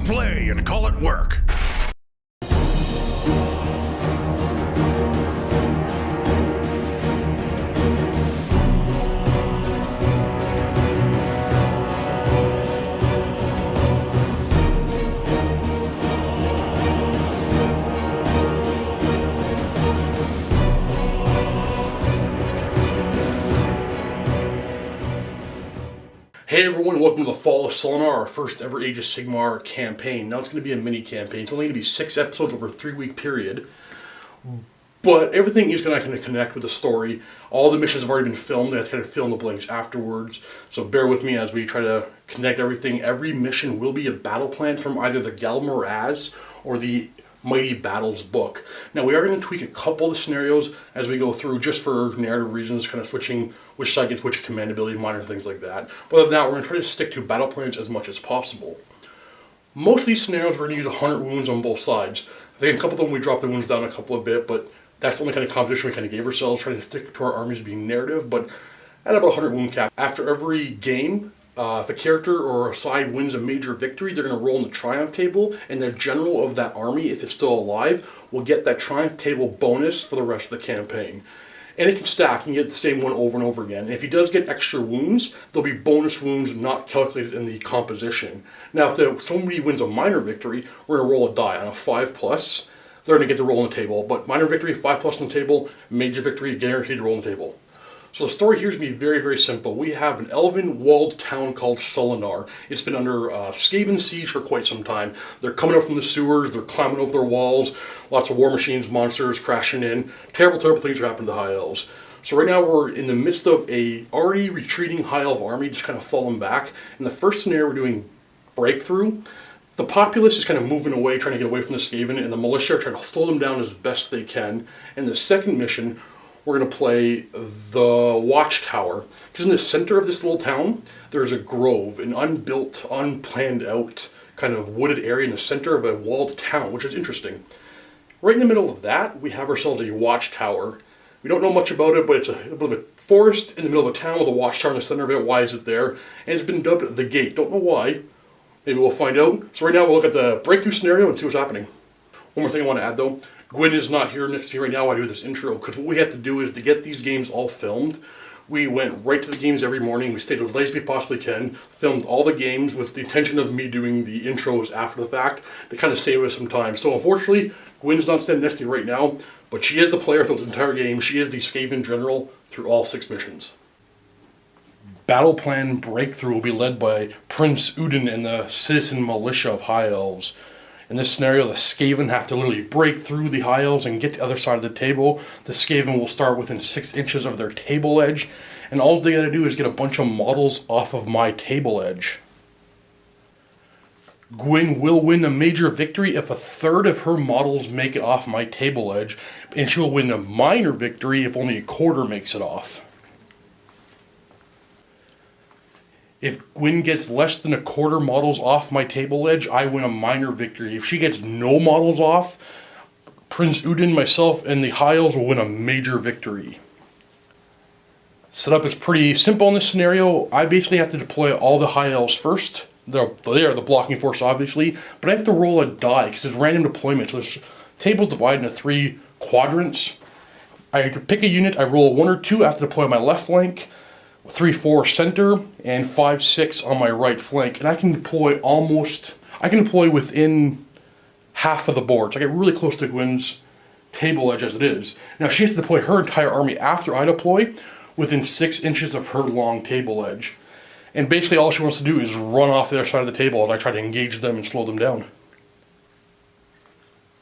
it play and call it work. Hey everyone, welcome to the Fall of Suulanar, our first ever Age of Sigmar campaign. Now it's going to be a mini campaign. It's only going to be 6 episodes over a 3-week period. But everything is going to kind of connect with the story. All the missions have already been filmed. I have to kind of fill in the blanks afterwards. So bear with me as we try to connect everything. Every mission will be a battle plan from either the Galmaraz or the Mighty Battles book. Now we are going to tweak a couple of the scenarios as we go through, just for narrative reasons, kind of switching which side gets which command ability, minor things like that. But other than that, we're going to try to stick to battle plans as much as possible. Most of these scenarios we're going to use 100 wounds on both sides. I think a couple of them we dropped the wounds down a couple of bit, but that's the only kind of competition we kind of gave ourselves, trying to stick to our armies being narrative, but at about 100 wound cap. After every game, if a character or a side wins a major victory, they're going to roll in the triumph table, and the general of that army, if it's still alive, will get that triumph table bonus for the rest of the campaign. And it can stack and get the same one over and over again. And if he does get extra wounds, there'll be bonus wounds not calculated in the composition. Now, if somebody wins a minor victory, we're going to roll a die on a 5+. They're going to get to roll on the table. But minor victory, 5+ on the table, major victory, guaranteed to roll on the table. So the story here is going to be very, very simple. We have an elven walled town called Suulanar. It's been under Skaven siege for quite some time. They're coming up from the sewers, they're climbing over their walls, lots of war machines, monsters crashing in. Terrible, terrible things are happening to the High Elves. So right now we're in the midst of a already retreating High Elf army, just kind of falling back. In the first scenario we're doing breakthrough. The populace is kind of moving away, trying to get away from the Skaven, and the militia are trying to slow them down as best they can. In the second mission, we're going to play the Watchtower, because in the center of this little town, there's a grove, an unbuilt, unplanned out kind of wooded area in the center of a walled town, which is interesting. Right in the middle of that, we have ourselves a Watchtower. We don't know much about it, but it's a bit of a forest in the middle of a town with a Watchtower in the center of it. Why is it there? And it's been dubbed the Gate. Don't know why. Maybe we'll find out. So right now we'll look at the breakthrough scenario and see what's happening. One more thing I want to add though. Guin is not here next to me right now while I do this intro, because what we had to do is to get these games all filmed. We went right to the games every morning. We stayed as late as we possibly can, filmed all the games with the intention of me doing the intros after the fact to kind of save us some time. So unfortunately, Gwyn's not standing next to me right now, but she is the player throughout this entire game. She is the Skaven general through all 6 missions. Battleplan breakthrough will be led by Prince Udin and the citizen militia of High Elves. In this scenario, the Skaven have to literally break through the High Elves and get to the other side of the table. The Skaven will start within 6 inches of their table edge, and all they gotta do is get a bunch of models off of my table edge. Guin will win a major victory if a third of her models make it off my table edge, and she will win a minor victory if only a quarter makes it off. If Guin gets less than a quarter models off my table edge, I win a minor victory. If she gets no models off, Prince Udin, myself, and the High Elves will win a major victory. Setup is pretty simple in this scenario. I basically have to deploy all the High Elves first. They are the blocking force, obviously, but I have to roll a die because it's random deployment. So this table's divided into 3 quadrants. I pick a unit, I roll a 1 or 2, I have to deploy my left flank, 3-4 center, and 5-6 on my right flank, and I can deploy within half of the board. So I get really close to Gwyn's table edge as it is. Now she has to deploy her entire army after I deploy within 6 inches of her long table edge. And basically all she wants to do is run off the other side of the table as I try to engage them and slow them down.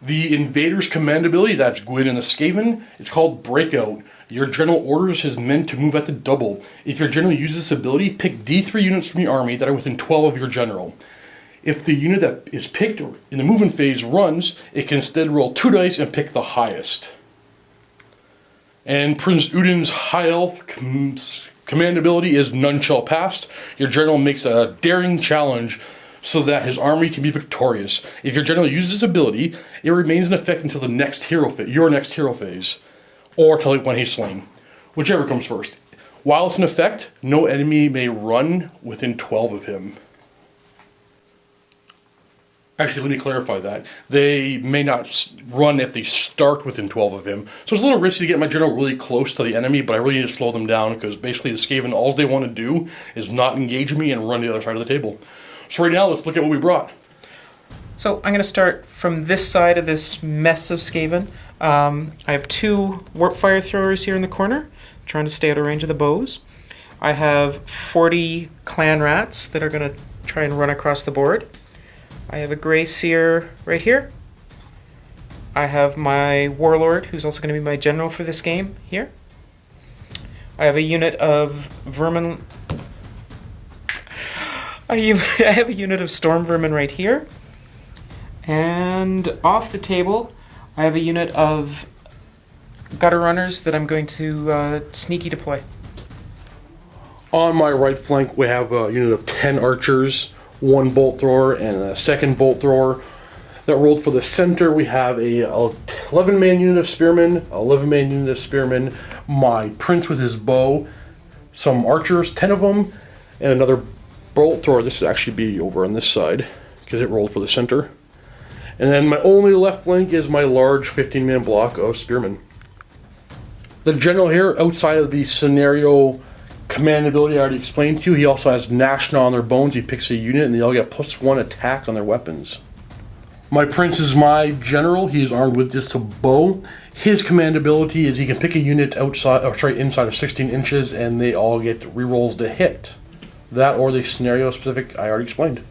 The Invader's command ability, that's Guin and the Skaven, it's called Breakout. Your general orders his men to move at the double. If your general uses this ability, pick D3 units from your army that are within 12 of your general. If the unit that is picked in the movement phase runs, it can instead roll 2 dice and pick the highest. And Prince Udin's High Elf command ability is None Shall Pass. Your general makes a daring challenge so that his army can be victorious. If your general uses this ability, it remains in effect until the next hero your next hero phase, or till when he's slain, whichever comes first. While it's in effect, no enemy may run within 12 of him. Actually, let me clarify that. They may not run if they start within 12 of him. So it's a little risky to get my general really close to the enemy, but I really need to slow them down because basically the Skaven, all they want to do is not engage me and run to the other side of the table. So right now, let's look at what we brought. So I'm going to start from this side of this mess of Skaven. I have 2 warp fire throwers here in the corner, trying to stay out of range of the bows. I have 40 clan rats that are going to try and run across the board. I have a Grey Seer right here. I have my Warlord, who's also going to be my general for this game, here. I have a unit of Vermin. I have a unit of Storm Vermin right here. And off the table, I have a unit of Gutter Runners that I'm going to sneaky deploy. On my right flank, we have a unit of 10 archers, 1 bolt thrower, and a second bolt thrower. That rolled for the center, we have a 11-man unit of spearmen, 11-man unit of spearmen, my prince with his bow, some archers, 10 of them, and another bolt thrower. This would actually be over on this side, because it rolled for the center. And then my only left flank is my large 15-man block of spearmen. The general here, outside of the scenario command ability I already explained to you, he also has Nashna on their bones. He picks a unit and they all get +1 attack on their weapons. My prince is my general. He is armed with just a bow. His command ability is he can pick a unit inside of 16 inches and they all get rerolls to hit. That or the scenario specific I already explained.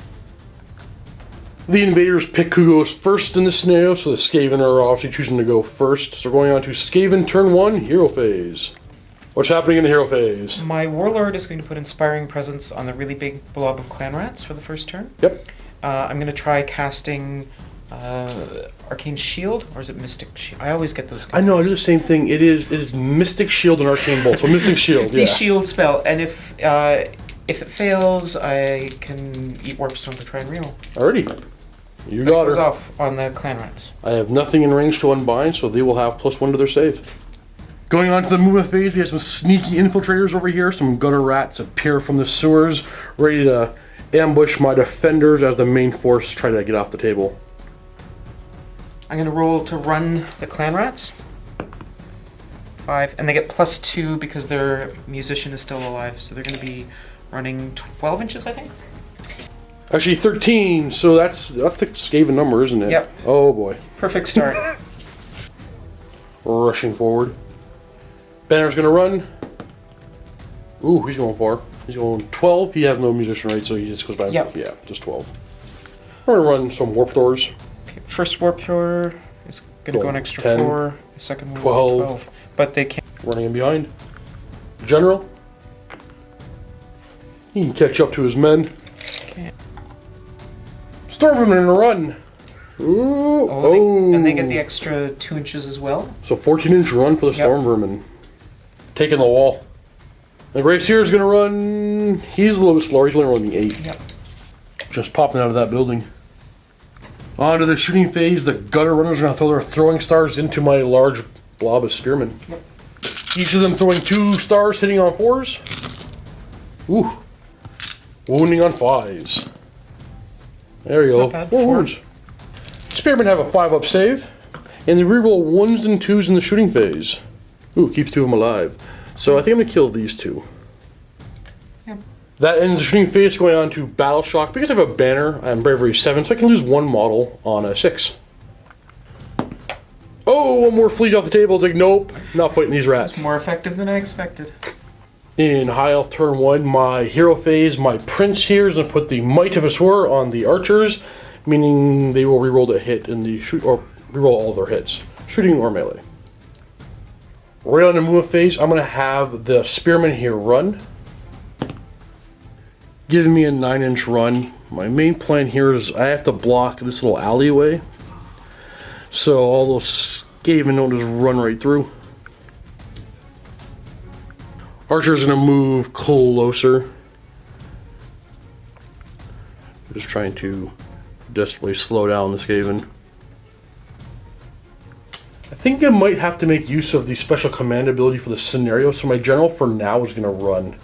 The invaders pick who goes first in the scenario, so the Skaven are obviously choosing to go first. So we're going on to Skaven turn 1, hero phase. What's happening in the hero phase? My Warlord is going to put Inspiring Presence on the really big blob of clan rats for the first turn. Yep. I'm going to try casting Arcane Shield, or is it Mystic Shield? I always get those. I know, it is the same thing. It is Mystic Shield and Arcane Bolt. So Mystic Shield, yeah. The shield spell, and if it fails, I can eat Warpstone to try and reroll. Alrighty. You But it got goes her. off on the clan rats. I have nothing in range to unbind, so they will have +1 to their save. Going on to the movement phase, we have some sneaky infiltrators over here. Some gutter rats appear from the sewers, ready to ambush my defenders as the main force try to get off the table. I'm going to roll to run the clan rats. 5, and they get +2 because their musician is still alive, so they're going to be running 12 inches, I think. Actually, 13, so that's the Skaven number, isn't it? Yep. Oh boy. Perfect start. Rushing forward. Banner's gonna run. Ooh, he's going far. He's going 12. He has no musician, right? So he just goes back. Yep. Yeah, just 12. We're gonna run some warp throwers. Okay, first warp thrower is going to go an extra 10, 4. The second one 12. But they can't. Running in behind. General. He can catch up to his men. Okay. Stormvermin in a run. Ooh. Oh. And they get the extra 2 inches as well. So 14-inch run for the Yep. Stormvermin. Taking the wall. The Grey Seer is going to run. He's a little bit slower. He's only running 8. Yep. Just popping out of that building. On to the shooting phase. The gutter runners are going to throw their throwing stars into my large blob of spearmen. Yep. Each of them throwing 2 stars, hitting on 4s. Ooh. Wounding on 5s. There you go. Not bad. 4 4. wounds. Spearmen have a 5-up save. And they reroll 1s and 2s in the shooting phase. Ooh, keeps 2 of them alive. So I think I'm going to kill these 2. Yep. That ends the shooting phase, going on to Battle Shock. Because I have a banner, I'm Bravery 7, so I can lose 1 model on a 6. Oh, 1 more fleet off the table. It's like, nope, not fighting these rats. It's more effective than I expected. In High Elf turn 1, my hero phase, my prince here is going to put the Might of Asur on the archers, meaning they will reroll the hit in the shoot, or reroll all their hits, shooting or melee. Right on the movement phase, I'm going to have the spearmen here run, giving me a 9-inch run. My main plan here is I have to block this little alleyway, so all those Skaven don't just run right through. Archer's going to move closer. Just trying to desperately slow down the Skaven. I think I might have to make use of the special command ability for the scenario, so my general for now is going to run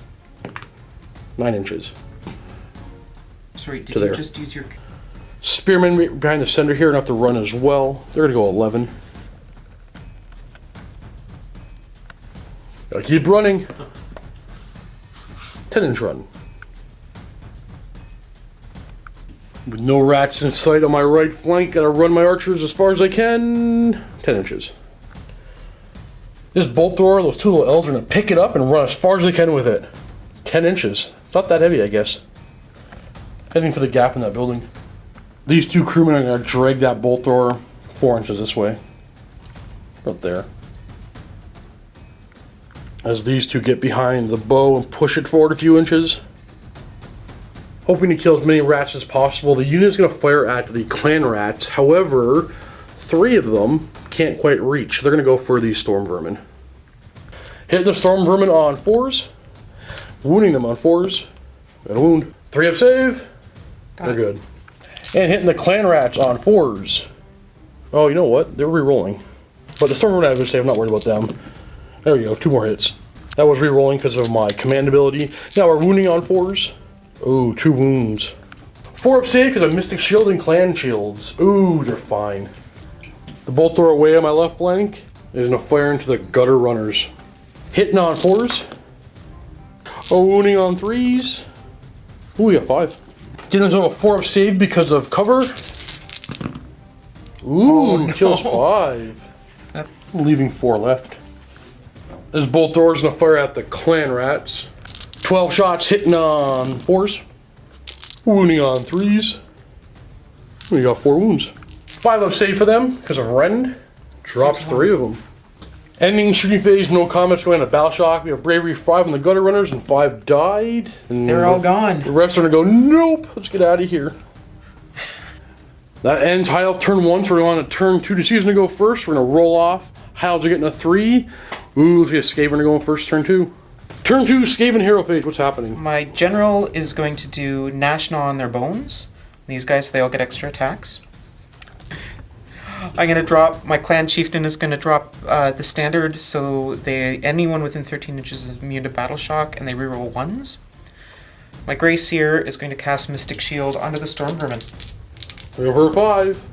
9 inches. Sorry, did To you there. just use your... Spearmen right behind the center here enough to run as well. They're gonna go 11. Gotta keep running. 10-inch run. With no rats in sight on my right flank, gotta run my archers as far as I can. 10 inches. This bolt thrower, those two little elves are gonna pick it up and run as far as they can with it. 10 inches. It's not that heavy, I guess. Heading for the gap in that building. These two crewmen are gonna drag that bolt thrower 4 inches this way. Right there. As these two get behind the bow and push it forward a few inches. Hoping to kill as many rats as possible. The unit is going to fire at the clan rats. However, 3 of them can't quite reach. They're going to go for the storm vermin. Hit the storm vermin on 4s. Wounding them on 4s. And a wound. 3-up save. They're good. And hitting the clan rats on 4s. Oh, you know what? They're re-rolling. But the storm vermin I have to save. I'm not worried about them. There we go. 2 more hits. That was re-rolling because of my command ability. Now we're wounding on 4s. Ooh, 2 wounds. 4-up save because of Mystic Shield and Clan Shields. Ooh, they're fine. The bolt thrower away on my left flank is going to fire into the gutter runners. Hitting on 4s. Oh, wounding on 3s. Ooh, we got 5. Getting himself a 4-up save because of cover. Ooh, kills 5. Leaving 4 left. This bolt thrower is going to fire at the clan rats. 12 shots hitting on 4s. Wounding on 3s. We got 4 wounds. 5-up save for them because of rend. Drops 3 of them. Ending shooting phase, no comments going to battle shock. We have bravery 5 on the gutter runners and 5 died. And They're all gone. The rest are going to go, nope, let's get out of here. That ends High Elf turn 1, so we're on to turn 2. The season to go first. We're going to roll off. High Elves are getting a 3. Ooh, let's get Skaven to go in first, turn 2. Turn 2, Skaven hero phase. What's happening? My general is going to do National on their bones. These guys, they all get extra attacks. I'm going to drop, my clan chieftain is going to drop the standard, so anyone within 13 inches is immune to battle shock, and they reroll 1s. My Grey Seer is going to cast Mystic Shield onto the storm vermin. Over 5.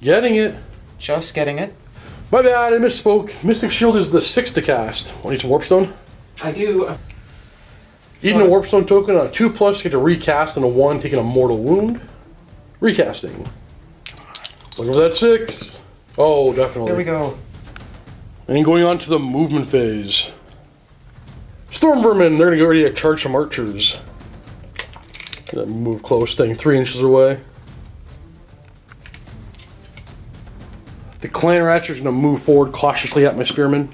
Getting it. Just getting it. My bad, I misspoke. Mystic Shield is the 6 to cast. Want to use some Warpstone? I do. Eating a Warpstone token on a 2+, you get to recast, and a 1, taking a mortal wound. Recasting. Look over that 6. Oh, definitely. There we go. And going on to the movement phase. Storm Vermin, they're going to go ready to charge some archers. Gonna move close, staying 3 inches away. The clan rats are going to move forward cautiously at my spearmen.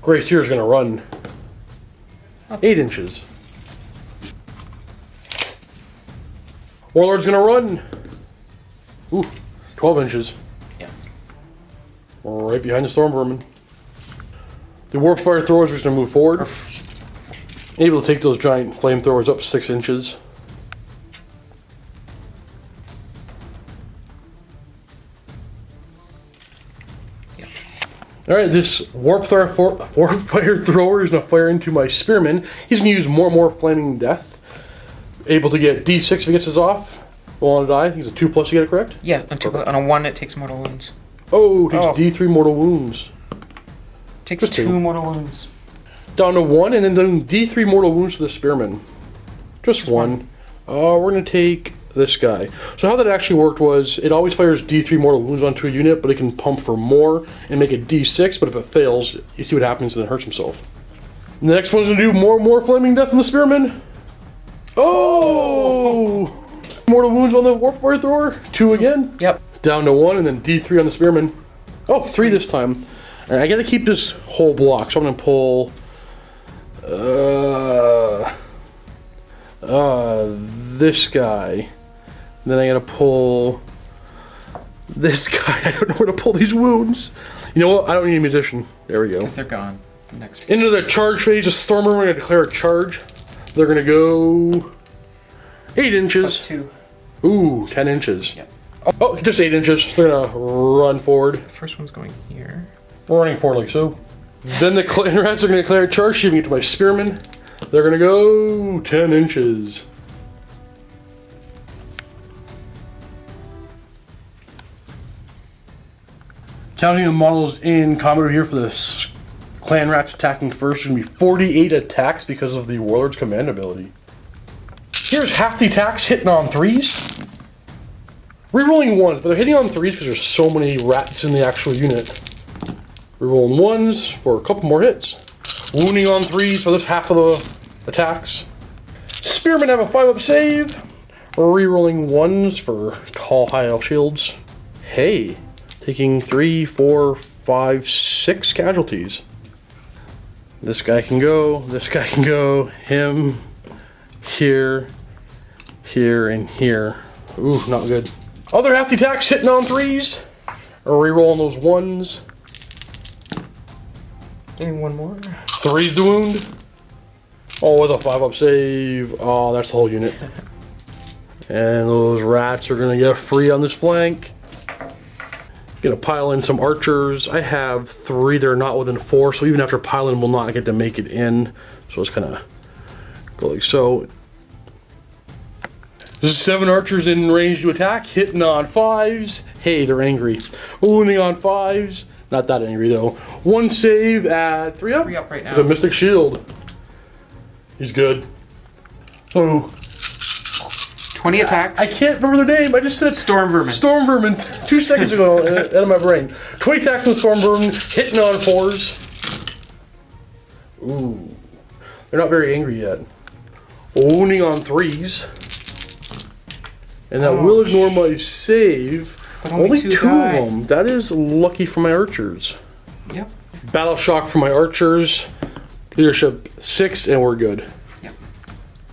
Grey Seer is going to run 8 inches. Warlord's going to run. Ooh, 12 inches. Yeah. Right behind the storm vermin. The warp fire throwers are going to move forward. Able to take those giant flamethrowers up 6 inches. Alright, this warp fire thrower is going to fire into my spearman. He's going to use more flaming death. Able to get D6 if he gets his off. Will on to die. He's a 2+, you get it correct? Yeah, on a 1 it takes mortal wounds. Oh, takes D3 mortal wounds. Takes Just 2 mortal wounds. Down to 1, and then doing D3 mortal wounds to the spearman. Just 1. We're going to take this guy. So how that actually worked was, it always fires D3 mortal wounds onto a unit, but it can pump for more and make it D6, but if it fails, you see what happens and it hurts himself. And the next one's going to do more flaming death on the spearman. Oh! Mortal wounds on the warp fire thrower. 2 again. Yep. Down to 1, and then D3 on the spearman. Oh, 3 this time. Alright, I gotta keep this whole block, so I'm gonna pull this guy. Then I gotta pull this guy. I don't know where to pull these wounds. You know what? I don't need a musician. There we go. Because they're gone. Next. Into the charge phase, a stormer, we're gonna declare a charge. They're gonna go 8 inches. +2. Ooh, 10 inches. Yep. Oh, just 8 inches. They're gonna run forward. The first one's going here. We're running forward like so. Then the clan rats are gonna declare a charge, shooting it to my spearmen. They're gonna go 10 inches. Counting the models in combat here for this clan rats attacking first, gonna be 48 attacks because of the warlord's command ability. Here's half the attacks hitting on 3s. Rerolling 1s, but they're hitting on 3s because there's so many rats in the actual unit. Rerolling 1s for a couple more hits. Wounding on 3s for this half of the attacks. Spearmen have a 5-up save. Rerolling 1s for tall high elf shields. Hey, taking 3, 4, 5, 6 casualties. This guy can go, this guy can go, him, here, here, and here. Ooh, not good. Other half the attacks hitting on 3s. Rerolling those 1s. And one more. 3's the wound. Oh, with a 5-up save. Oh, that's the whole unit. And those rats are gonna get free on this flank. Gonna pile in some archers. I have 3 that are not within 4, so even after piling, we'll not get to make it in. So it's kind of go like so. There's 7 archers in range to attack, hitting on 5s. Hey, they're angry. Wounding on 5s. Not that angry though. 1 save at 3-up. 3-up right now. With a Mystic Shield. He's good. Oh. 20 attacks. I can't remember their name. I just said Storm Vermin. Storm Vermin 2 seconds ago out of my brain. 20 attacks on Storm Vermin, hitting on 4s. Ooh. They're not very angry yet. Wounding on 3s. And that will ignore my save. But Only 2 die. of them. That is lucky for my archers. Yep. Battle Shock for my archers. Leadership 6, and we're good. Yep.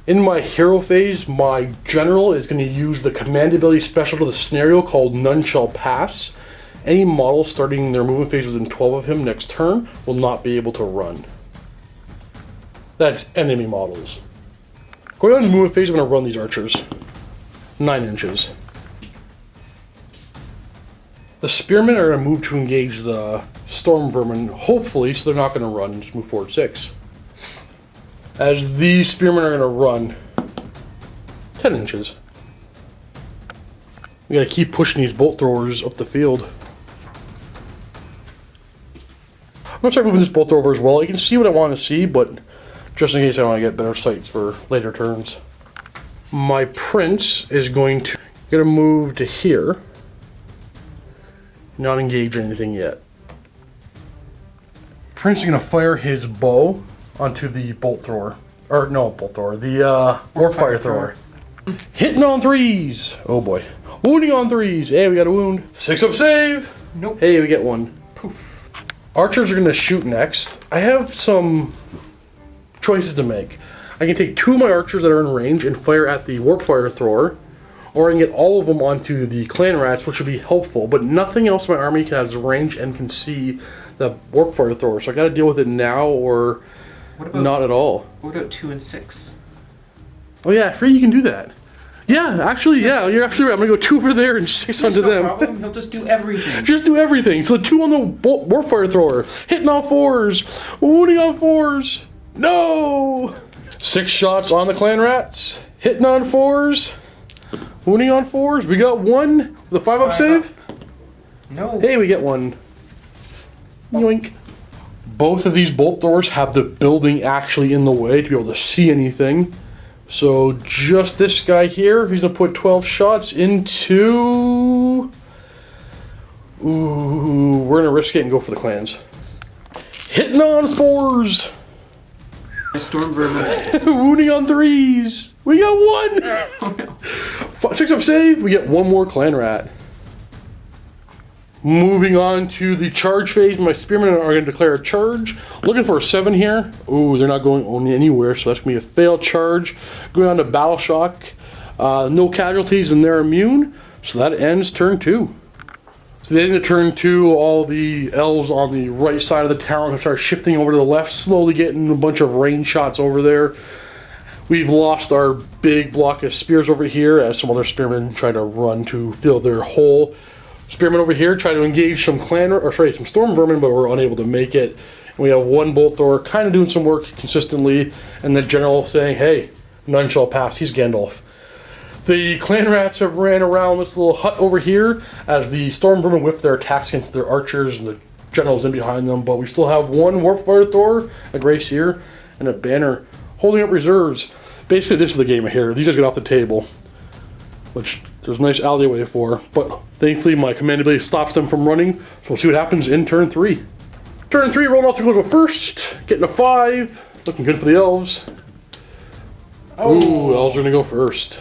In my hero phase, my general is going to use the command ability special to the scenario called None Shall Pass. Any model starting their movement phase within 12 of him next turn will not be able to run. That's enemy models. Going on to movement phase, I'm going to run these archers. 9 inches. The spearmen are going to move to engage the storm vermin, hopefully, so they're not going to run and just move forward 6. As these spearmen are going to run 10 inches. We got to keep pushing these bolt throwers up the field. I'm going to start moving this bolt thrower over as well. You can see what I want to see, but just in case I want to get better sights for later turns. My prince is going to move to here. Not engage or anything yet. Prince is going to fire his bow onto the bolt thrower. Or, no, bolt thrower. The warp fire thrower. Hitting on 3s. Oh boy. Wounding on 3s. Hey, we got a wound. 6-up save. Nope. Hey, we get 1. Poof. Archers are going to shoot next. I have some choices to make. I can take 2 of my archers that are in range and fire at the warp fire thrower. Or I can get all of them onto the clan rats, which would be helpful, but nothing else in my army has range and can see the warp fire thrower, so I gotta deal with it now or not at all. What about 2 and 6? Oh yeah, free you can do that. Yeah, actually, yeah, you're absolutely right. I'm gonna go 2 over there and 6 onto them. No problem. He'll just do everything. Just do everything. So 2 on the warp fire thrower, hitting on 4s, wounding on 4s. No! 6 shots on the clan rats, hitting on 4s. Wounding on 4s. We got 1 with a 5-up save. No. Hey, we get 1. Yoink. Both of these bolt throwers have the building actually in the way to be able to see anything. So just this guy here, he's going to put 12 shots into... Ooh, we're going to risk it and go for the clans. Hitting on 4s. Storm Vermin. Wounding on 3s. We got 1. Oh no. 6-up save. We get 1 more clan rat. Moving on to the charge phase. My spearmen are going to declare a charge. Looking for a 7 here. Ooh, they're not going anywhere, so that's going to be a failed charge. Going on to battle shock. No casualties and they're immune. So that ends turn 2. So then into turn 2, all the elves on the right side of the town have started shifting over to the left, slowly getting a bunch of range shots over there. We've lost our big block of spears over here as some other spearmen try to run to fill their hole. Spearmen over here try to engage some storm vermin, but we're unable to make it. We have one bolt thrower kind of doing some work consistently, and the general saying, hey, none shall pass. He's Gandalf. The clan rats have ran around this little hut over here as the storm vermin whip their attacks against their archers, and the general's in behind them. But we still have one warp fire thrower, a gray seer, and a banner holding up reserves. Basically, this is the game here. These guys get off the table, which there's a nice alleyway for. But thankfully, my command ability stops them from running. So we'll see what happens in turn 3. Turn 3, rolling off to go first, getting a 5. Looking good for the elves. Ooh, elves are going to go first.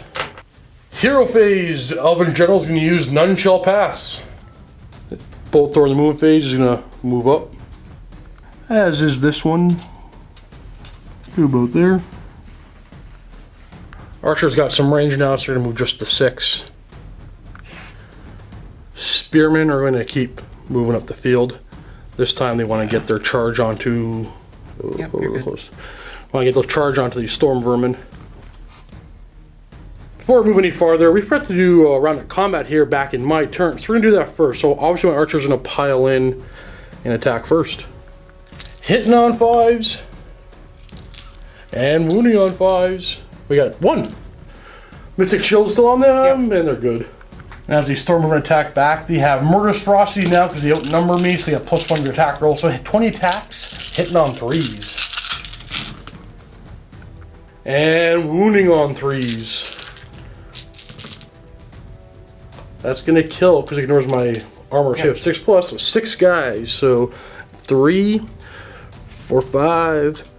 Hero phase, Elven General is going to use None Shall Pass. Bolt thrower in the movement phase is going to move up. As is this one. Do about there. Archer's got some range now, so they're going to move just to 6. Spearmen are going to keep moving up the field. This time they want to get their charge onto... Yep, you're good. Close. Want to get their charge onto these storm vermin. Before we move any farther, we forgot to do a round of combat here back in my turn, so we're going to do that first. So obviously my archer's going to pile in and attack first. Hitting on 5s. And wounding on 5s. We got 1. Mystic Shield still on them, and they're good. And as these storm vermin attack back, they have Murderous Ferocity now because they outnumber me, so they got +1 to their attack roll. So 20 attacks, hitting on 3s. And wounding on 3s. That's going to kill because it ignores my armor. So you have 6+, so 6 guys. So 3, 4, 5,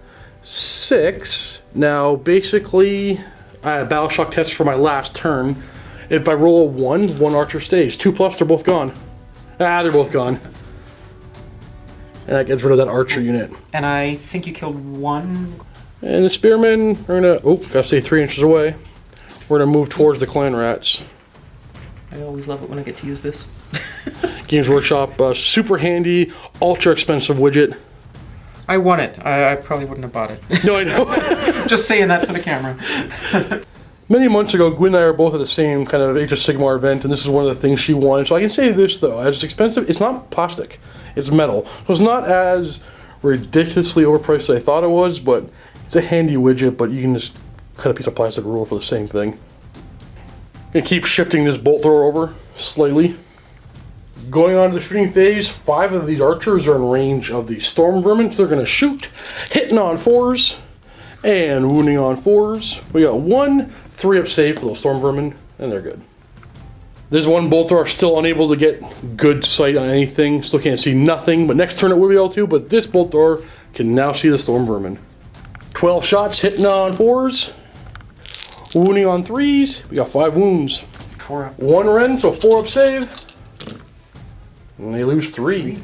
6. Now, basically, I had a battle shock test for my last turn. If I roll a 1, 1 archer stays. 2+, they're both gone. They're both gone. And that gets rid of that archer unit. And I think you killed 1. And the spearmen are going to, gotta stay 3 inches away. We're going to move towards the clan rats. I always love it when I get to use this. Games Workshop, super handy, ultra expensive widget. I won it. I probably wouldn't have bought it. No, I know. Just saying that for the camera. Many months ago, Guin and I are both at the same kind of Age of Sigmar event, and this is one of the things she wanted. So I can say this, though. As expensive, it's not plastic. It's metal. So it's not as ridiculously overpriced as I thought it was, but it's a handy widget, but you can just cut a piece of plastic rule for the same thing. Gonna keep shifting this bolt thrower over slightly. Going on to the shooting phase, 5 of these archers are in range of the storm vermin, so they're gonna shoot, hitting on 4s, and wounding on 4s. We got 1 3-up save for those storm vermin, and they're good. There's one bolt thrower still unable to get good sight on anything, still can't see nothing, but next turn it will be able to, but this bolt thrower can now see the storm vermin. 12 shots, hitting on 4s. Wounding on 3s, we got 5 wounds. 4 up. 1 Ren, so 4-up save. And they lose 3.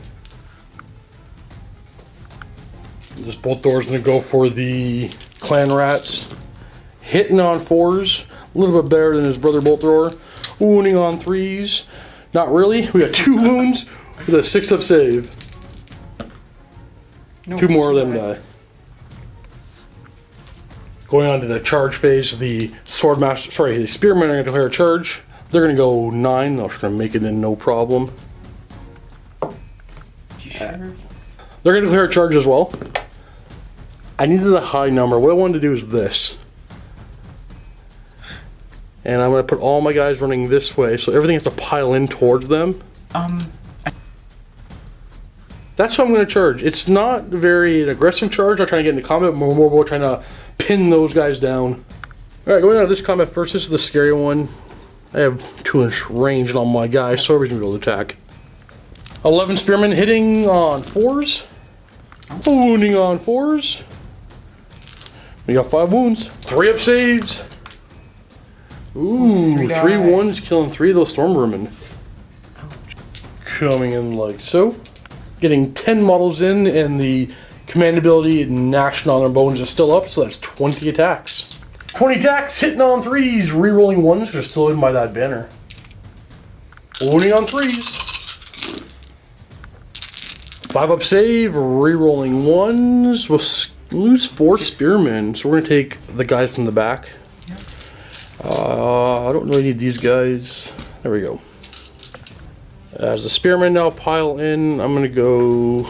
This bolt thrower's gonna go for the clan rats. Hitting on 4s, a little bit better than his brother bolt thrower. Wounding on 3s, not really. We got 2 wounds with a 6-up save. No, 2 more of them die. Going on to the charge phase, the the spearmen are going to declare a charge. They're going to go 9. They're just going to make it in no problem. You sure? They're going to declare a charge as well. I needed a high number. What I wanted to do is this. And I'm going to put all my guys running this way, so everything has to pile in towards them. That's how I'm going to charge. It's not very an aggressive charge. I'm trying to get into combat, but more about trying to pin those guys down. Alright, going on to this combat first. This is the scary one. I have 2-inch range on my guys, so everybody's going to be able to attack. 11 spearmen hitting on 4s. Wounding on 4s. We got 5 wounds. 3-up saves. Ooh, 3 ones killing 3 of those storm vermin. Coming in like so. Getting 10 models in, and the command ability gnashing on their bones is still up, so that's 20 attacks. 20 attacks, hitting on 3s, re-rolling 1s, they're still in by that banner. Wounding on 3s. 5-up save, re-rolling 1s. We'll lose 4 spearmen, so we're going to take the guys from the back. I don't really need these guys. There we go. As the spearmen now pile in, I'm going to go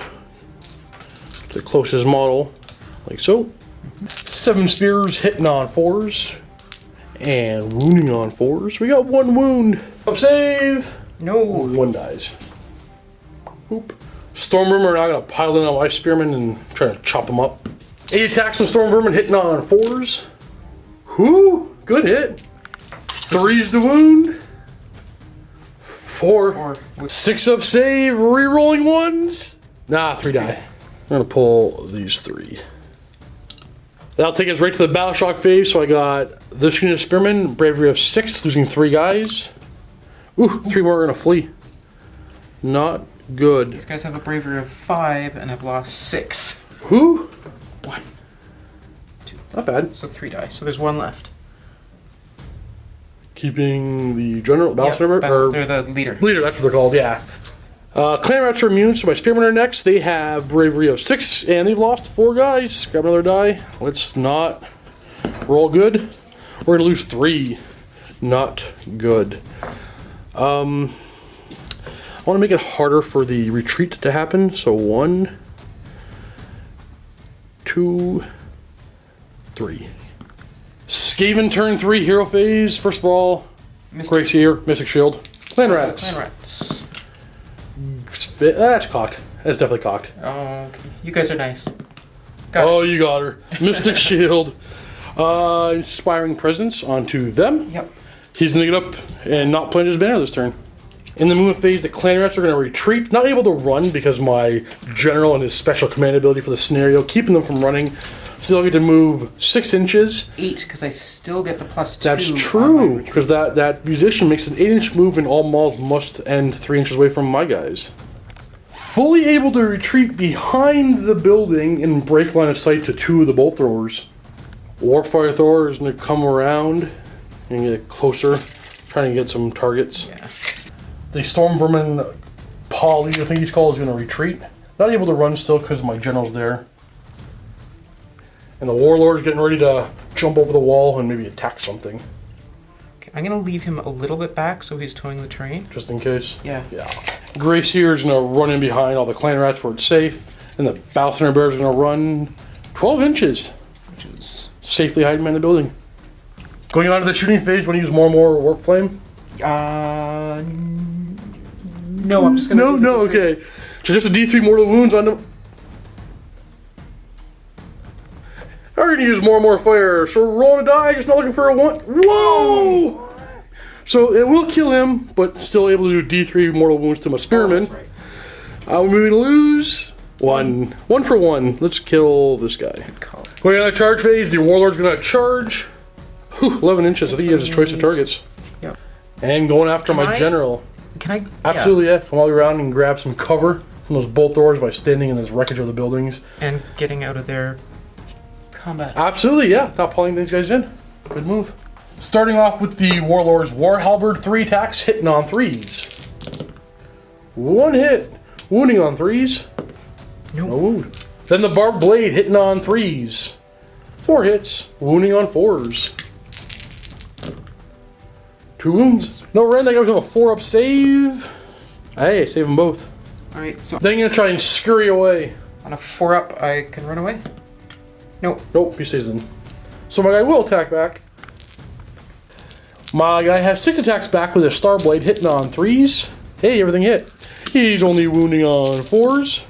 the closest model, like so. 7 spears hitting on 4s and wounding on 4s. We got 1 wound. Up save. No. 1 dies. Oop. Storm Vermin are now gonna pile in on my spearmen and try to chop them up. 8 attacks from Storm Vermin hitting on 4s. Whoo! Good hit. 3's the wound. 4. 6 up save. Rerolling 1s. Nah, 3 die. I'm gonna pull these 3. That'll take us right to the Battle Shock phase. So I got this unit of spearmen, bravery of 6, losing 3 guys. Ooh, 3 more are gonna flee. Not good. These guys have a bravery of 5 and have lost 6. Who? 1, 2. Not bad. So 3 die. So there's 1 left. Keeping the general battle member, they're the leader. Leader, that's what they're called. Yeah. Clan rats are immune, so my spearmen are next. They have bravery of 6, and they've lost 4 guys. Grab another die. Let's not roll good. We're gonna lose 3. Not good. I want to make it harder for the retreat to happen. So 1, 2, 3. Skaven turn 3 hero phase. First of all, Grace here, Mystic Shield. Clan rats. Clan rats. That's cocked. That's definitely cocked. Oh, okay. You guys are nice. You got her. Mystic Shield. Inspiring Presence onto them. Yep. He's going to get up and not plunge his banner this turn. In the movement phase, the clan rats are going to retreat. Not able to run because my general and his special command ability for the scenario, keeping them from running. So they'll get to move 6 inches. 8, because I still get the +2. That's true, because that musician makes an 8-inch move and all mauls must end 3 inches away from my guys. Fully able to retreat behind the building and break line of sight to 2 of the bolt throwers. Warpfire Thor is going to come around and get closer, trying to get some targets. Yeah. The Storm Vermin Polly, I think he's called, is going to retreat. Not able to run still because my general's there. And the Warlord's getting ready to jump over the wall and maybe attack something. Okay, I'm going to leave him a little bit back so he's towing the train. Just in case? Yeah. Yeah. Grace here is going to run in behind all the clan rats where it's safe. And the Battle Center Bear is going to run 12 inches. Which is... Safely hiding behind the building. Going on to the shooting phase, want to use more and more Warp Flame? No, I'm just going to... No, okay. So just a D3 mortal wounds on them. I'm going to use more and more fire. So we're rolling a die, just not looking for a 1. Whoa! So it will kill him, but still able to do D3 mortal wounds to my spearman. Right. We're moving to lose 1. 1 for 1. Let's kill this guy. Good call. Going on a charge phase, the Warlord's going to charge. Whew, 11 inches. I think he has his choice of targets. Yep. And going after my general. Can I? Absolutely, yeah. Come all the way around and grab some cover from those bolt doors by standing in this wreckage of the buildings. And getting out of their combat. Absolutely, yeah. Not pulling these guys in. Good move. Starting off with the Warlord's War Halberd, 3 attacks, hitting on 3s. 1 hit, wounding on 3s. Nope. No wound. Then the Barbed Blade hitting on 3s. 4 hits, wounding on 4s. 2 wounds. No rend, that goes with a 4-up save. Hey, save them both. Alright, so Then you're gonna try and scurry away. on a 4-up, I can run away? Nope. Nope, he stays in. So my guy will attack back. My guy has 6 attacks back with his Starblade hitting on 3s. Hey, everything hit. He's only wounding on 4s.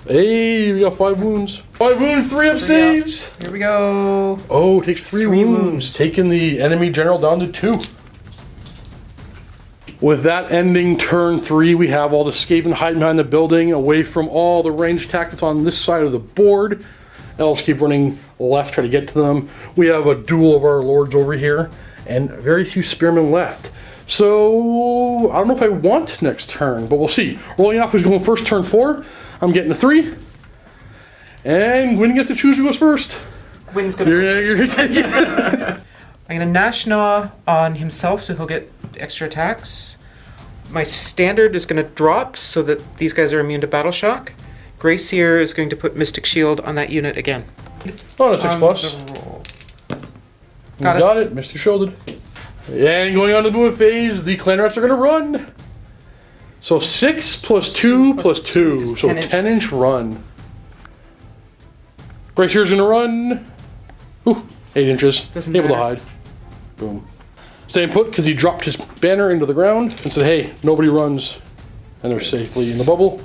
Hey, we got 5 wounds. 5 wounds, 3-up saves. Here we go. Oh, takes 3 wounds. Taking the enemy general down to 2. With that ending turn 3, we have all the Skaven hiding behind the building, away from all the ranged attack that's on this side of the board. Elves keep running left, try to get to them. We have a duel of our lords over here, and very few spearmen left. So, I don't know if I want next turn, but we'll see. Rolling off who's going first, turn 4. I'm getting a 3. And Guin gets to choose who goes first. Gwyn's gonna... I'm gonna Nash Gnaw on himself, so he'll get extra attacks. My standard is gonna drop so that these guys are immune to Battle Shock. Grace here is going to put Mystic Shield on that unit again. Oh, that's 6 plus. Got it. Mr. Shielded. And going on to the move phase, the clan rats are gonna run. So 6 plus 2 plus 2. So 10-inch run. Bracier's gonna run. Ooh, 8 inches. Doesn't Able to matter. hide. Boom. Staying put because he dropped his banner into the ground and said, hey, nobody runs. And they're safely in the bubble.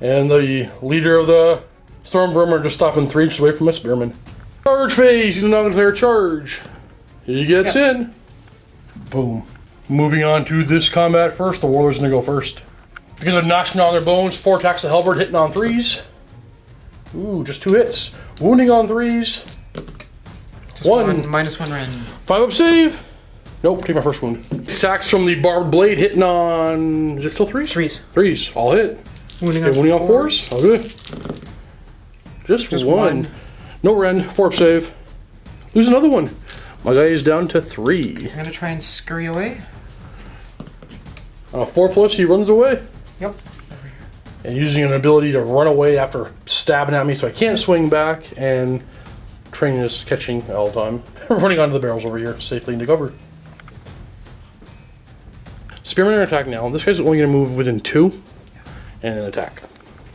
And the leader of the Storm Vermin are just stopping 3 inches away from a spearman. Charge phase! He's not going to declare charge. He gets in. Boom. Moving on to this combat first. The Warlord's going to go first. Because they're knocking on their bones, 4 attacks to Halberd, hitting on 3s. Ooh, just 2 hits. Wounding on 3s. Just one -1 rend. 5 up save. Nope, take my first wound. Attacks from the barbed blade hitting on. Is it still 3s? 3s. 3s, all hit. Wounding Okay, wounding on 4s. All good. Just one. No rend, 4 up save. Lose another one. My guy is down to 3. I'm gonna try and scurry away. On a 4+, he runs away. Yep. And using an ability to run away after stabbing at me so I can't swing back, and training is catching all the time. Running onto the barrels over here, safely into cover. Spearmen are attack now. This guy's only going to move within 2 and then attack.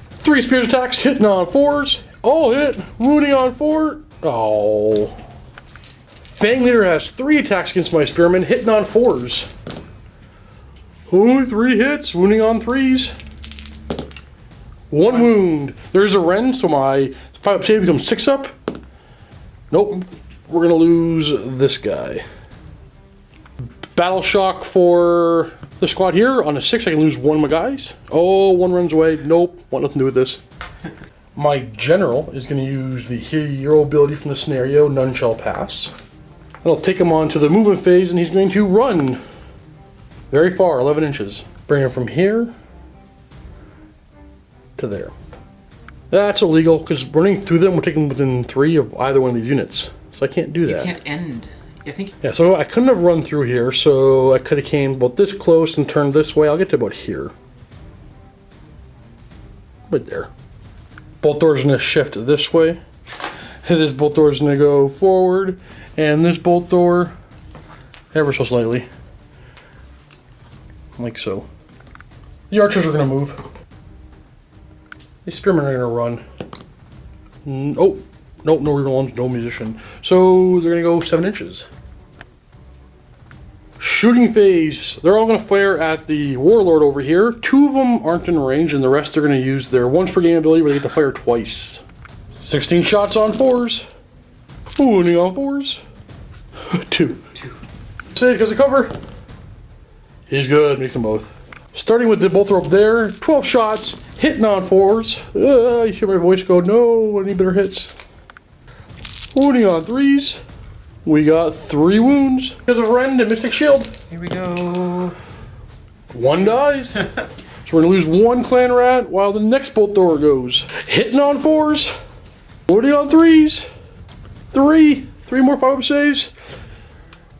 3 spears attacks, hitting on 4s. All hit, wounding on 4. Oh. Fang Leader has 3 attacks against my spearmen, hitting on 4s. Ooh, 3 hits, wounding on 3s. 1 wound. There's a rend, so my 5 up save becomes 6 up. Nope. We're going to lose this guy. Battle shock for the squad here. On a 6, I can lose 1 of my guys. Oh, 1 runs away. Nope. Want nothing to do with this. My general is going to use the hero ability from the scenario, None Shall Pass. I'll take him on to the movement phase, and he's going to run very far, 11 inches. Bring him from here to there. That's illegal, because running through them will take him within 3 of either one of these units. So I can't do that. You can't end. I think. Yeah, so I couldn't have run through here, so I could have came about this close and turned this way. I'll get to about here. Right there. Bolt door's gonna shift this way. This bolt door's gonna go forward, and this bolt door ever so slightly. Like so. The archers are gonna move. The spearmen are gonna run. Oh, nope, no reroll, no musician. So they're gonna go 7 inches. Shooting phase. They're all gonna fire at the warlord over here. 2 of them aren't in range, and the rest are gonna use their once per game ability where they get to fire twice. 16 shots on 4s. Wounding on 4s. 2. Save because of cover. He's good, makes them both. Starting with the bolter up there, 12 shots, hitting on 4s. You hear my voice go, no, I need better hits. Wounding on 3s. We got 3 wounds. Because of Rend and Mystic Shield. Here we go. 1 dies. So we're gonna lose 1 clan rat while the next bolt door goes. Hitting on 4s. Wounding on 3s. 3 more 5-up saves.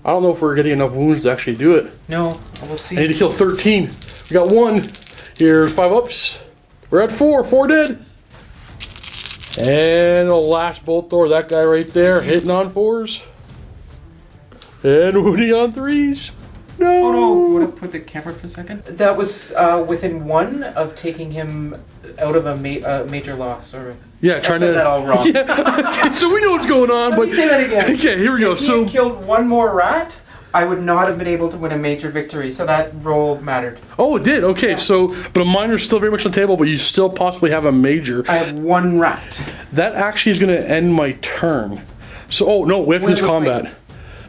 I don't know if we're getting enough wounds to actually do it. No, we'll see. I need to kill 13. We got 1. Here's 5 ups. We're at 4. 4 dead. And the last bolt door, that guy right there, hitting on 4s. And wounding on 3s. No! Oh no, would have put the camper for a second? That was within 1 of taking him out of a major loss. Or Yeah, trying to. I said that all wrong. Yeah. Okay, so we know what's going on, Let but. me say that again. Okay, here we go. If he So. had killed 1 more rat, I would not have been able to win a major victory, so that roll mattered. Oh, it did. Okay, Yeah. so. But a minor's still very much on the table, but you still possibly have a major. I have 1 rat. That actually is going to end my turn. So, oh, no, we have to use combat.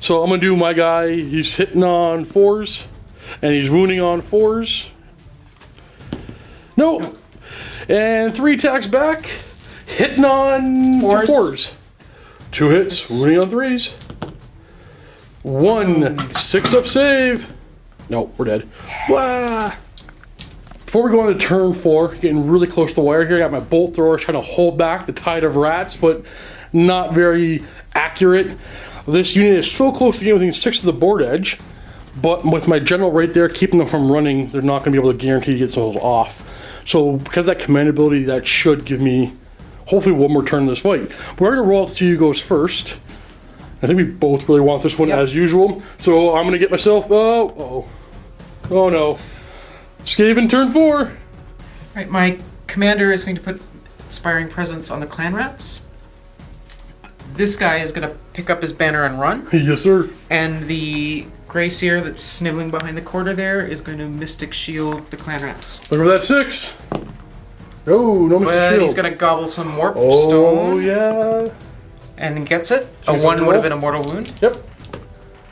So I'm going to do my guy. He's hitting on 4s. And he's wounding on 4s. No. And 3 attacks back. Hitting on 4s. 2 hits. Wounding on 3s. 1 6-up save. No, we're dead. Blah. Before we go on to turn 4, getting really close to the wire here, I got my bolt thrower trying to hold back the tide of rats, but not very accurate. This unit is so close to getting within 6 of the board edge, but with my general right there keeping them from running, they're not going to be able to guarantee to get those off. So because of that command ability, that should give me hopefully 1 more turn in this fight. We're going to roll to see who goes first. I think we both really want this one as usual. So I'm going to get myself, oh no. Skaven turn 4. Right, my commander is going to put Inspiring Presence on the clan rats. this guy is going to pick up his banner and run. Yes, sir. And the Grey Seer that's sniveling behind the corner there is going to Mystic Shield the Clan Rats. Look for that 6. Oh, no Mystic But Shield. he's going to gobble some Warp Oh, Stone. yeah. And gets it. So A 1 would have been a mortal wound. Yep.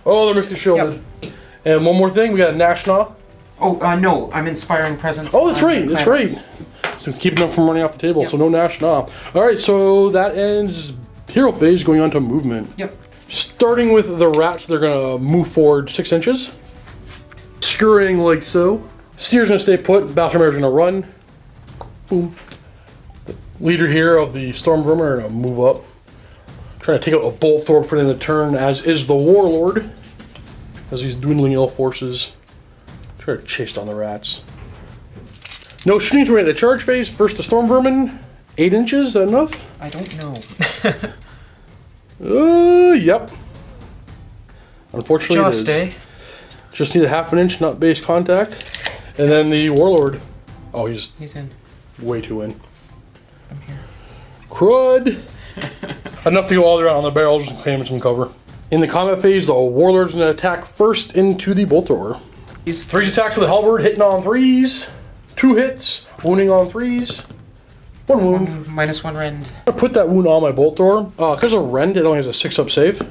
Oh, they're Mystic Shielded. Yep. And one more thing, we got a Nashna. Oh, no, I'm Inspiring Presence. Oh, that's right, that's right. So keeping them from running off the table, Yep. so no Nashna. Alright, so that ends hero phase, going on to movement. Yep. Starting with the rats, they're going to move forward 6 inches. Scurrying like so. Seer's going to stay put, Battleplane's going to run. Boom. The leader here of the Stormvermin are going to move up. Trying to take out a Bolt Thrower for the end of the turn, as is the Warlord. As he's dwindling elf forces. Try to chase down the rats. No shooting through the charge phase. First the Stormvermin. 8 inches, is that enough? I don't know. Yep. Unfortunately, Just, it is. Just need a ½ an inch, not base contact. And then the Warlord. Oh, he's in. way too in. I'm here. Crud. Enough to go all the way around on the barrels and claim some cover. In the combat phase, the Warlord's going to attack first into the Bolt Thrower. He's 3 attacks with the Halberd, hitting on 3s. 2 hits, wounding on 3s. 1 wound. -1 rend. I put that wound on my Bolt Thrower. Because of rend, it only has a 6-up save.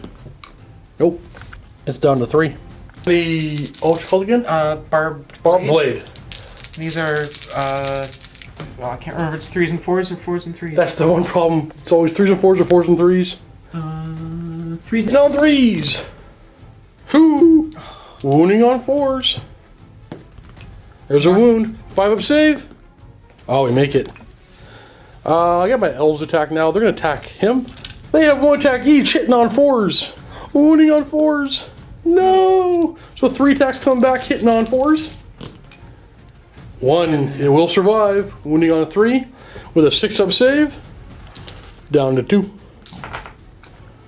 Nope. It's down to 3. What's it called again? Barbed Blade. These are, well, I can't remember if it's 3s and 4s or 4s and 3s. That's the one problem. It's always 3s and 4s or 4s and 3s. 3s. No 3s! Whoo! Wounding on 4s. There's a wound. 5-up save. Oh, we make it. I got my elves attack now. They're going to attack him. They have 1 attack each, hitting on 4s. Wounding on 4s. No! So 3 attacks come back, hitting on 4s. 1, it will survive. Wounding on a 3. With a 6-up save. Down to 2.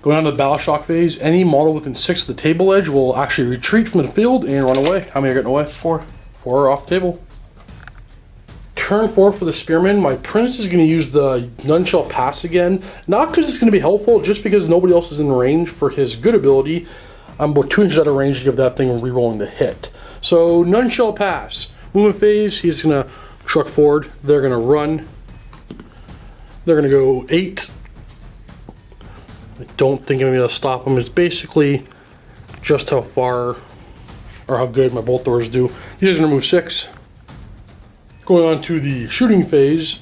Going on to the Battle Shock phase, any model within 6 of the table edge will actually retreat from the field and run away. How many are getting away? 4. 4 are off the table. Turn 4 for the Spearman. My Prince is going to use the None Shall Pass again. Not because it's going to be helpful, just because nobody else is in range for his good ability. I'm about 2 inches out of range to give that thing a rerolling to hit. So, None Shall Pass. Movement phase, he's going to truck forward. They're going to run. They're going to go 8. I don't think I'm going to stop him. It's basically just how far or how good my Bolt Throwers do. These are going to move 6. Going on to the shooting phase,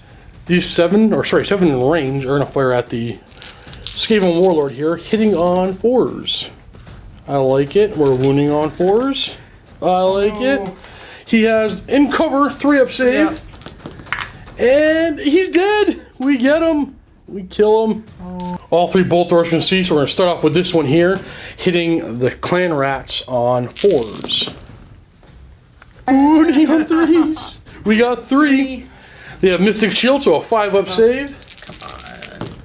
these 7 in range are going to fire at the Skaven Warlord here, hitting on 4s. I like it. We're wounding on 4s. I like it. He has in cover 3-up save. Yeah. And he's dead. We get him. We kill him. All 3 Bolt Throwers can see, so we're going to start off with this one here, hitting the Clan Rats on 4s. Wounding on 3s. We got 3. They have Mystic Shield, so a 5-up save. Come on.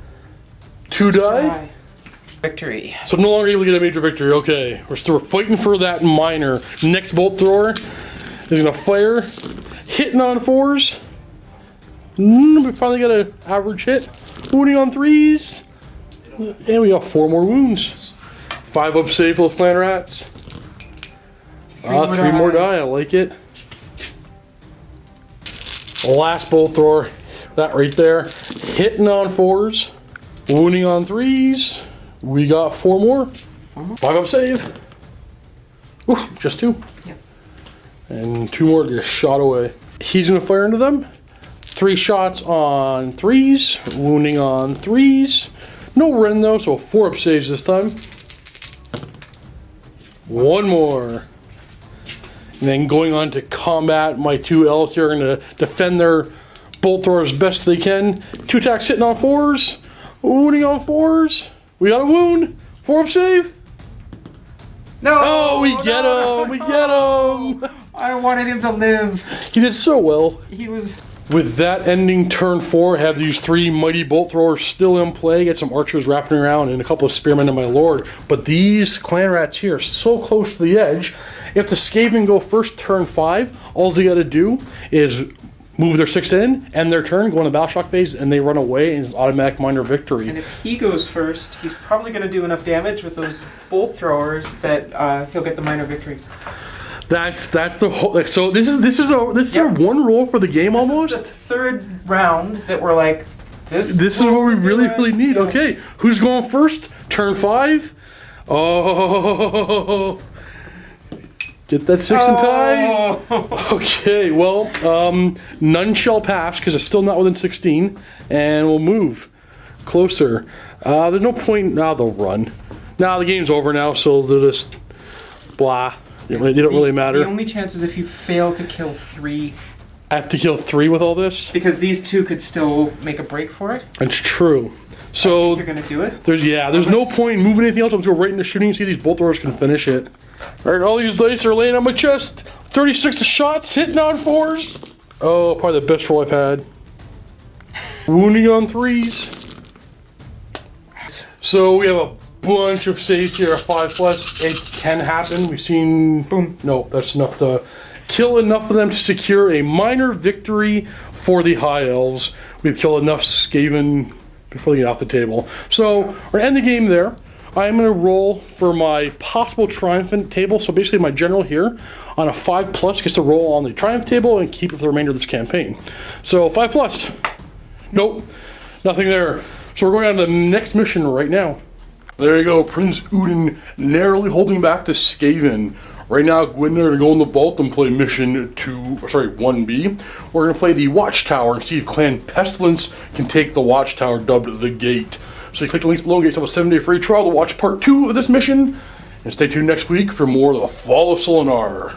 2 die. Victory. So no longer able to get a major victory. Okay, we're still fighting for that minor. Next Bolt Thrower is going to fire, hitting on 4s. We finally got an average hit. Wounding on 3s. And we got 4 more wounds. 5-up save for those Clan Rats. 3 more die. I like it. Last Bolt Thrower, that right there, hitting on 4s, wounding on 3s. We got 4 more. 5-up save. Ooh, just 2. Yep. And 2 more just shot away. He's gonna fire into them. 3 shots on 3s, wounding on 3s. No rend though, so 4-up saves this time. 1 more. And then going on to combat, my 2 elves here are going to defend their Bolt Throwers as best they can. 2 attacks hitting on 4s. Wounding on 4s. We got a wound. 4-up save. No! Oh, we get him! We get him! I wanted him to live. He did so well. He was... With that ending turn 4, I have these 3 mighty Bolt Throwers still in play. Get some archers wrapping around and a couple of spearmen and my lord. But these Clan Rats here are so close to the edge. If the Skaven go first turn 5, all they got to do is move their 6 in, end their turn, go on the battle shock phase, and they run away, and it's automatic minor victory. And if he goes first, he's probably going to do enough damage with those bolt throwers that he'll get the minor victory. That's the whole. Like, so this is a one roll for the game almost. This is the third round that we're like, this is what we really need. Yeah. Okay, who's going first? Turn 5. Oh, get that 6 and tie. Okay, well, none shall pass because it's still not within 16, and we'll move closer. There's no point now. They'll run. Now the game's over now, so they'll just blah. They don't really matter. The only chance is if you fail to kill 3. I have to kill 3 with all this? Because these 2 could still make a break for it. That's true. So you're gonna do it? There's no point in moving anything else. I'm just go right into shooting. See, these bolt throwers can finish it. Alright, all these dice are laying on my chest. 36 shots, hitting on 4s. Oh, probably the best roll I've had. Wounding on 3s. So we have a bunch of saves here, 5+. It can happen. We've seen, boom. No, that's enough to kill enough of them to secure a minor victory for the High Elves. We've killed enough Skaven before they get off the table. So we're gonna end the game there. I'm gonna roll for my possible triumphant table. So basically my general here on a 5+ gets to roll on the triumph table and keep it for the remainder of this campaign. So 5+. Nope, nothing there. So we're going on to the next mission right now. There you go, Prince Udin narrowly holding back the Skaven. Right now, Guin are going to go in the vault and play mission 1B. We're going to play the Watchtower and see if Clan Pestilence can take the Watchtower, dubbed the Gate. So you click the links below and get yourself a 7-day free trial to watch part 2 of this mission. And stay tuned next week for more of the Fall of Suulanar.